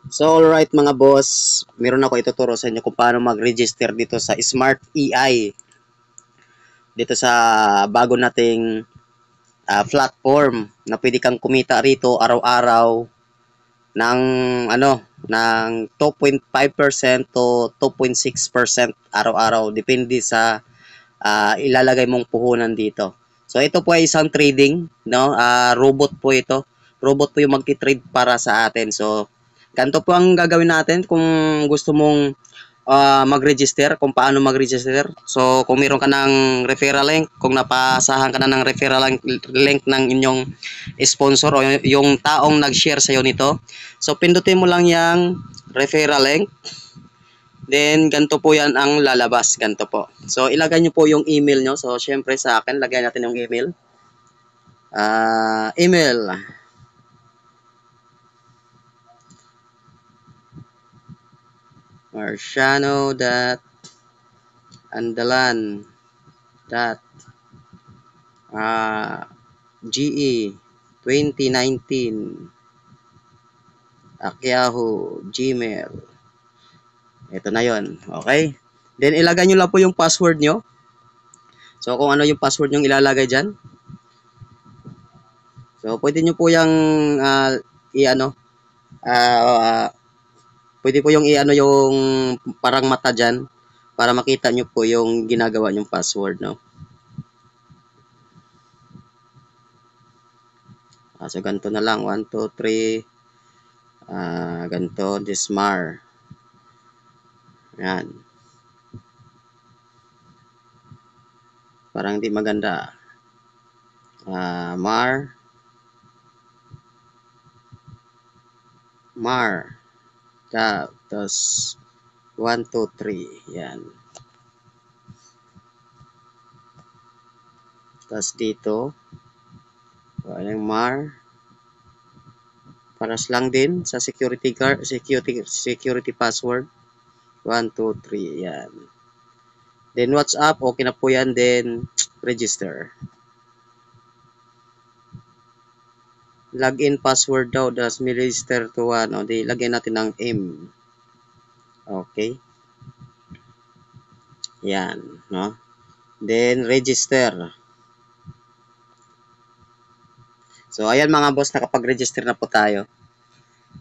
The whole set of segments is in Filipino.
So alright mga boss, meron ako ituturo sa inyo kung paano mag-register dito sa Smart EI. Dito sa bago nating platform na pwede kang kumita rito araw-araw ng ng 2.5% to 2.6% araw-araw depende sa ilalagay mong puhunan dito. So ito po ay isang trading, no? Robot po ito. Robot po yung magti-trade para sa atin. So ganito po ang gagawin natin kung gusto mong mag-register, kung paano mag-register. So kung meron ka ng referral link, kung napasahan ka na ng referral link ng inyong sponsor o yung taong nag-share sa iyo nito. So pindutin mo lang yung referral link. Then, ganito po yan ang lalabas. Ganito po. So, ilagay nyo po yung email nyo. So, syempre sa akin, lagay natin yung email. Email. Marciano.andalan. GE 2019 Yahoo Gmail. Ito na yon. Okay? Then, ilagay nyo lang po yung password nyo. So, kung ano yung password nyo ilalagay dyan. So, pwede nyo po yung pwede po yung yung parang mata dyan para makita nyo po yung ginagawa nyong password, no? So, ganito na lang. 1, 2, 3. Ganito. Dismar. Yan. Parang di maganda. Mar. Tapos 1, 2, 3. Yan. Tapos dito. Yung Mar. Paras lang din sa security password. 1, 2, 3. Yan. Then WhatsApp, okay na po yan. Then register. Login password daw. Das may register to one. O, di lagyan natin ng M. Okay. Yan. No? Then register. So, ayan mga boss, nakapag-register na po tayo.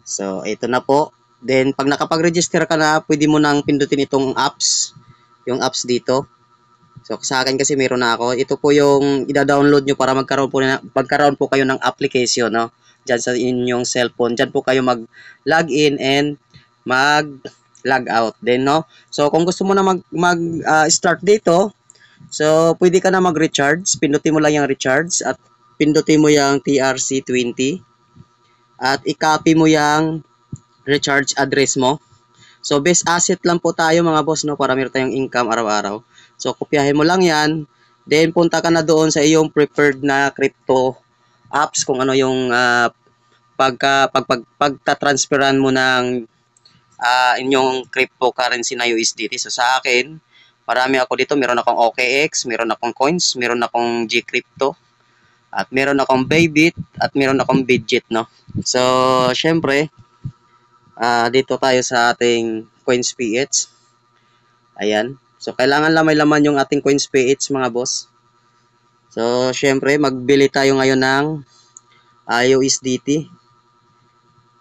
So, ito na po. Then, pag nakapag-register ka na, pwede mo nang pindutin itong apps. Yung apps dito. So, sa akin kasi meron na ako. Ito po yung ida-download nyo para magkaroon po kayo ng application, no? Diyan sa inyong cellphone. Diyan po kayo mag-login and mag-log out din, no? So, kung gusto mo na start dito, so, pwede ka na mag-recharge. Pindutin mo lang yung recharge at pindutin mo yung TRC20 at i-copy mo yung recharge address mo. So, best asset lang po tayo mga boss, no? Para meron tayong income araw-araw. So, kopyahin mo lang yan. Then, punta ka na doon sa iyong preferred na crypto apps kung ano yung pagta-transferan mo ng inyong cryptocurrency na USDT. So, sa akin, marami ako dito. Meron akong OKX, meron akong coins, meron akong Gcrypto, at meron akong Bybit, at meron akong Bitget, no? So, syempre, dito tayo sa ating CoinsPH. Ayan. So, kailangan lang may laman yung ating CoinsPH, mga boss. So, syempre, magbili tayo ngayon ng USDT.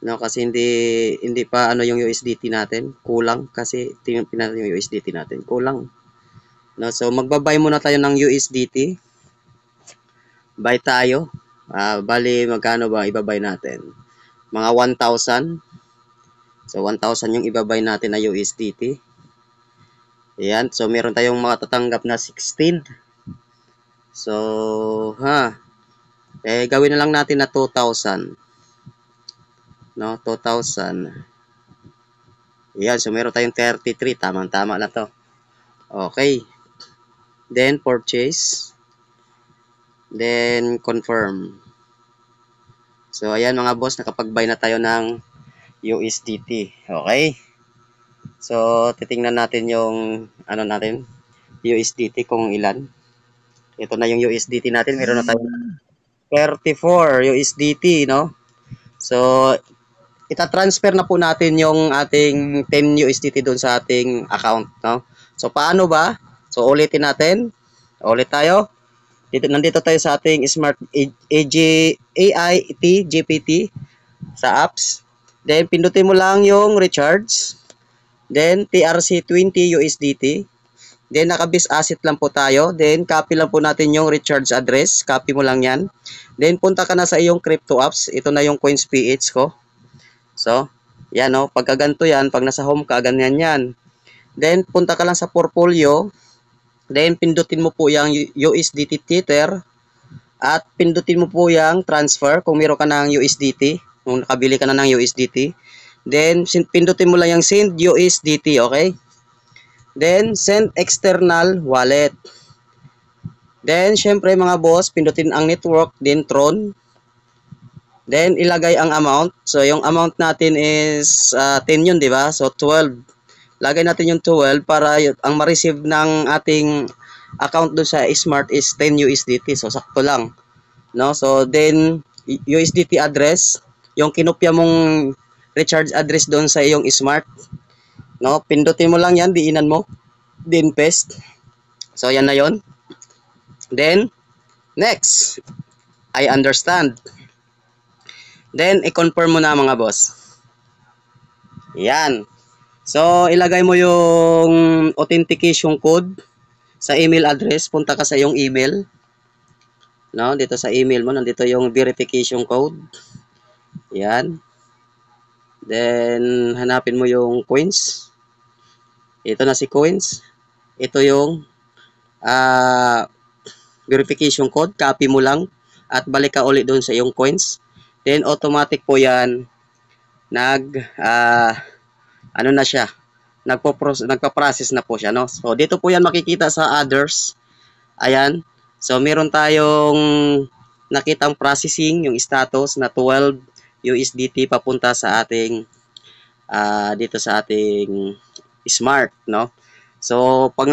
No, kasi hindi pa yung USDT natin. Kulang kasi tingnan natin yung USDT natin. Kulang. No, so, magbabay muna tayo ng USDT. Buy tayo. Bali, magkano ba ibabay natin? Mga 1,000. So, 1,000 yung ibabay natin na USDT. Ayan. So, meron tayong matatanggap na 16. So, gawin na lang natin na 2,000. No, 2,000. Ayan. So, meron tayong 33. Tamang-tama na to. Okay. Then, purchase. Then, confirm. So, ayan mga boss, nakapag-buy na tayo ng USDT. Okay? So, titingnan natin yung, USDT kung ilan. Ito na yung USDT natin. Meron na tayong 34 USDT, no? So, ita-transfer na po natin yung ating 10 USDT doon sa ating account, no? So paano ba? So ulitin natin. Ulit tayo. Nandito tayo sa ating Smart AIT GPT sa apps. Then pindutin mo lang yung recharge. Then TRC20 USDT. Then naka-base asset lang po tayo. Then copy lang po natin yung recharge address. Copy mo lang yan. Then punta ka na sa iyong crypto apps. Ito na yung Coins PH ko. So, yan o. Pagka ganito yan, pag nasa home ka, ganyan yan. Then punta ka lang sa portfolio. Then pindutin mo po yung USDT Tether. At pindutin mo po yung transfer kung meron ka ng USDT. Kung nakabili ka na ng USDT. Then pindutin mo lang yung send USDT, okay? Then send external wallet. Then syempre mga boss, pindutin ang network, then Tron. Then ilagay ang amount. So yung amount natin is 10 yun, di ba? So 12. Lagay natin yung 12 para ang ma-receive ng ating account doon sa Smart is 10 USDT. So sakto lang. No? So then USDT address, yung kinopya mong recharge address doon sa iyong Smart. No? Pindutin mo lang yan, diinan mo. Then paste. So yan na yon. Then next, I understand. Then i-confirm mo na mga boss. Yan. So, ilagay mo yung authentication code sa email address. Punta ka sa iyong email. No, dito sa email mo, nandito yung verification code. Yan. Then, hanapin mo yung coins. Ito na si coins. Ito yung verification code. Copy mo lang. At balik ka ulit doon sa iyong coins. Then, automatic po yan. Ano na siya, nagpa-process na po siya, no? So dito po yan makikita sa others. Ayan. So meron tayong nakitang processing, yung status na 12 USDT papunta sa ating dito sa ating Smart, no? So pag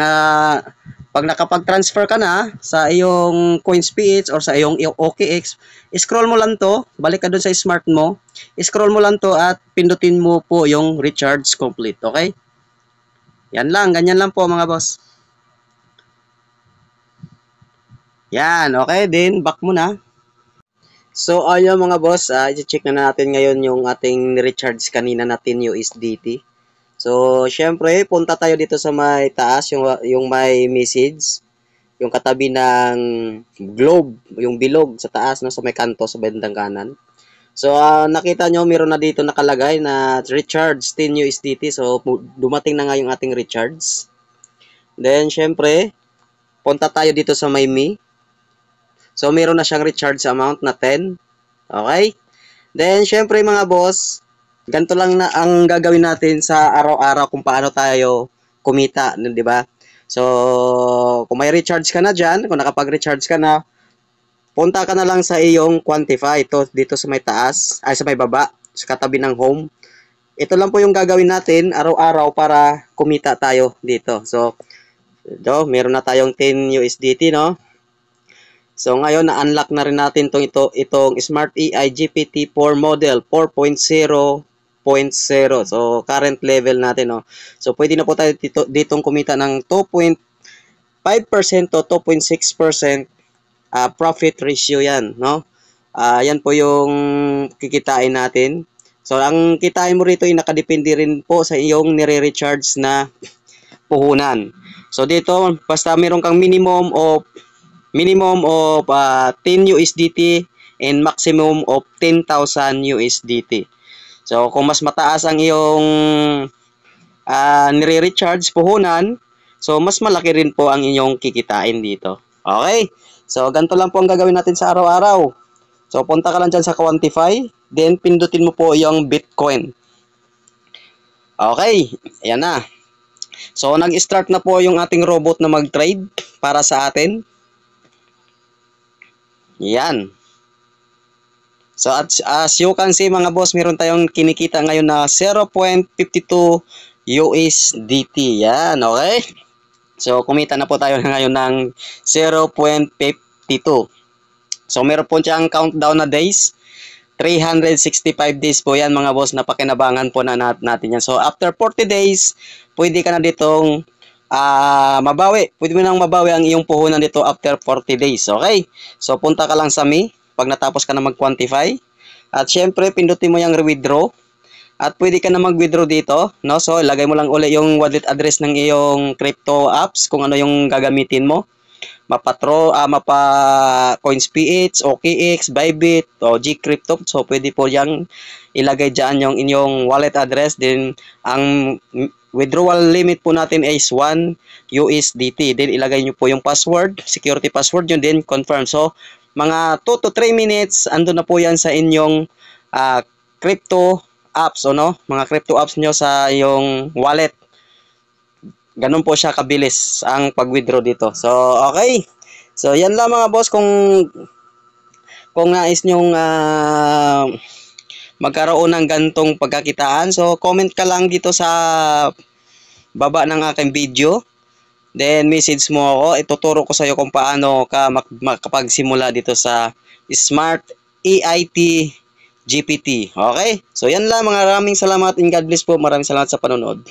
nakapag-transfer ka na sa iyong CoinsPH or sa iyong OKX, scroll mo lang to, balik ka dun sa Smart mo, scroll mo lang to at pindutin mo po yung recharge complete, okay? Yan lang, ganyan lang po mga boss. Yan, okay, then back mo na. So ayun mga boss, i-check na natin ngayon yung ating recharge kanina natin USDT. So, syempre, punta tayo dito sa may taas, yung may message, yung katabi ng globe, yung bilog sa taas, no, sa may kanto, sa bandang kanan. So, nakita nyo, meron na dito nakalagay na recharge 10 USDT. So, dumating na nga yung ating recharge. Then, syempre, punta tayo dito sa may me. So, meron na siyang recharge amount na 10. Okay? Then, syempre mga boss, ganito lang na ang gagawin natin sa araw-araw kung paano tayo kumita, di ba? So, kung may recharge ka na dyan, kung nakapag-recharge ka na, punta ka na lang sa iyong Quantify. Ito, dito sa may taas, sa may baba, sa katabi ng home. Ito lang po yung gagawin natin araw-araw para kumita tayo dito. So, ito, meron na tayong 10 USDT, no? So, ngayon, na-unlock na rin natin itong Smart AI GPT-4 model 4.0. So, current level natin, no? So, pwede na po tayo ditong kumita ng 2.5% to 2.6% profit ratio yan, no? Yan po yung kikitain natin. So, ang kitain mo rito ay nakadepende rin po sa iyong nire-recharge na puhunan. So, dito, basta meron kang minimum of 10 USDT and maximum of 10,000 USDT. So, kung mas mataas ang iyong nire-recharge puhunan, so mas malaki rin po ang inyong kikitain dito. Okay? So, ganito lang po ang gagawin natin sa araw-araw. So, punta ka lang dyan sa Quantify, then pindutin mo po yung Bitcoin. Okay, ayan na. So, nag-start na po yung ating robot na mag-trade para sa atin. Yan. So, as you can see mga boss, meron tayong kinikita ngayon na 0.52 USDT. Yan, okay? So, kumita na po tayo ngayon ng 0.52. So, meron po siyang countdown na days. 365 days po yan mga boss, na pakinabangan po na natin yan. So after 40 days, pwede ka na ditong mabawi. Pwede mo nang mabawi ang iyong puhunan dito after 40 days. Okay? So punta ka lang sa Me pag natapos ka na mag-quantify. At syempre, pindutin mo yung withdraw. At pwede ka na mag-withdraw dito, no? So ilagay mo lang uli yung wallet address ng iyong crypto apps kung ano yung gagamitin mo. Mapa CoinsPH, OKX, Bybit, o Gcrypto. So, pwede po yang ilagay dyan yung inyong wallet address. Then, ang withdrawal limit po natin is 1 USDT. Then, ilagay nyo po yung password, security password nyo, then confirm. So, mga 2 to 3 minutes, ando na po yan sa inyong crypto apps, no? Mga crypto apps nyo sa yung wallet. Ganun po siya kabilis ang pag-withdraw dito. So, okay. So, yan lang mga boss. Kung nais nyong magkaroon ng gantong pagkakitaan, so comment ka lang dito sa baba ng aking video. Then, message mo ako. Ituturo ko sa iyo kung paano ka makapagsimula dito sa Smart EIT GPT. Okay? So, yan lang. Maraming salamat and God bless po. Maraming salamat sa panonood.